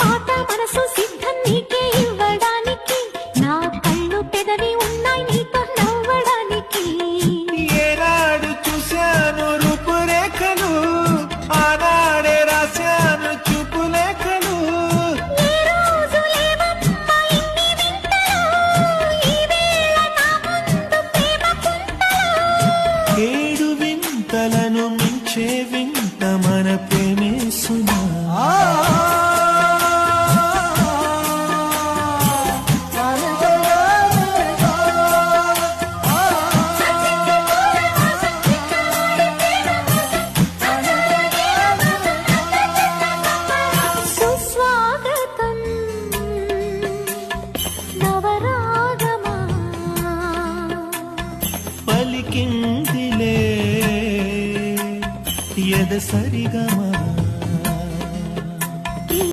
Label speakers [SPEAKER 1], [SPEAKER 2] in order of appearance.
[SPEAKER 1] మాట మనసు సిద్ధం నీకే ఇవ్వడానికి, నా కళ్ళు పెదవి ఉన్నాయి నీతో నవ్వడానికి.
[SPEAKER 2] ఏనాడు చూశాను రూపురేఖలు, ఆనాడే రాశాను చూపులేఖలు.
[SPEAKER 1] ఏ రోజు లేవమ్మా ఇన్ని వింతలు, ఈ వేళ నా ముందు ప్రేమ కుంతలు.
[SPEAKER 2] ఏడు వింతలను మించే వింత మన ప్రేమే సుమా.
[SPEAKER 1] సుస్వాగతం నవరాగమా,
[SPEAKER 2] పలికిందిలే ఎద సరి